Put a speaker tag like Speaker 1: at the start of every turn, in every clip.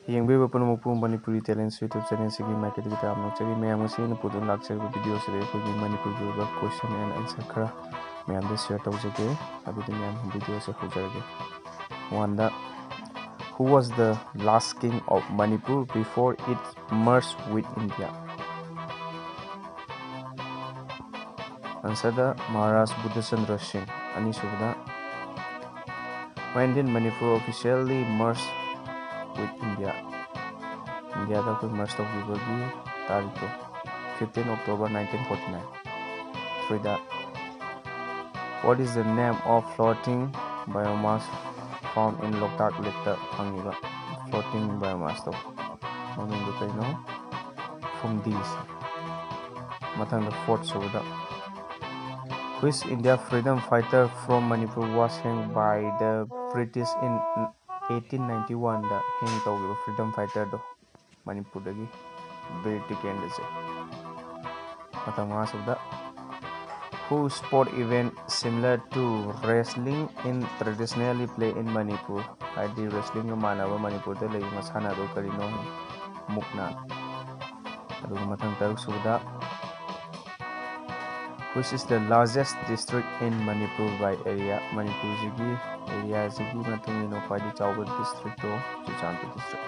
Speaker 1: Yengbe Punamupu Manipuri Talents YouTube channel Sigi Market Amnochari Mayamasi Pudun Lecture videos Reki Manipur question and answer khara Mayam the share Tawjake Abidimian videos of Hujarge. One who was the last king of Manipur before it merged with India? Answer the Maharaj Buddhachandra Singh. Anisubda. When did Manipur officially merge with India? India da koi merge tawkhibagi tarikh to 15 October 1949. Three what is the name of floating biomass found in Loktak Lake ta phangiba floating biomass to mamin du kaino from these mathang the fourth suda which India freedom fighter from Manipur was hanged by the British in 1891 da hang tawgiba freedom fighter do Manipur dagi British candidate mathang suda who sport event similar to wrestling in traditionally play in Manipur. Haidi wrestling manaba Manipur da lay masana do karino mukna. Adu mathang taruk suda which is the largest district in Manipur by area. Manipur jigi area jigi matung ino kwadi chawba district to Chuchanpur district.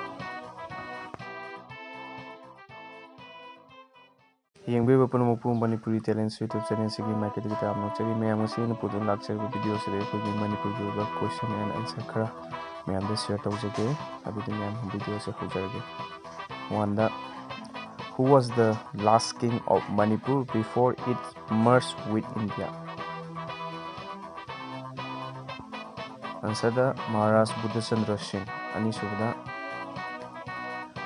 Speaker 1: Yengbe Punamupu Manipuri Talents YouTube channel Sigi Market Amnochari Mayamasi Pudun Lecture videos Reki Manipur question and answer khara Mayam the share Tawjake Abidimian videos of Hujarge. One who was the last king of Manipur before it merged with India? Answer the Maharaj Buddhachandra Singh. Anisubda.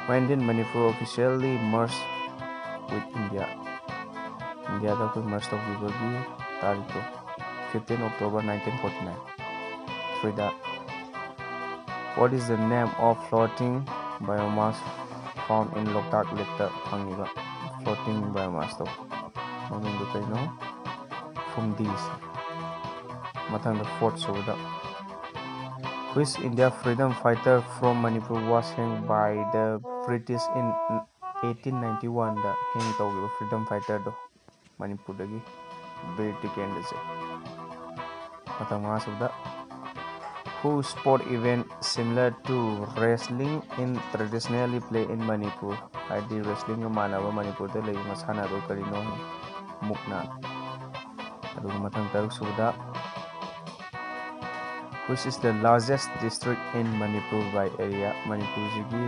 Speaker 1: When did Manipur officially merge with India? India da koi merge tawkhibagi tarikh to 15 October 1949. Three what is the name of floating biomass found in Loktak Lake ta phangiba floating biomass to mamin du kaino from these mathang the fourth suda which India freedom fighter from Manipur was hanged by the British in 1891 da hang tawgiba freedom fighter do Manipur dagi British candidate mathang suda who sport event similar to wrestling in traditionally play in Manipur. Haidi wrestling manaba Manipur da lay masana do karino mukna. Adu mathang taruk suda which is the largest district in Manipur by area. Manipur jigi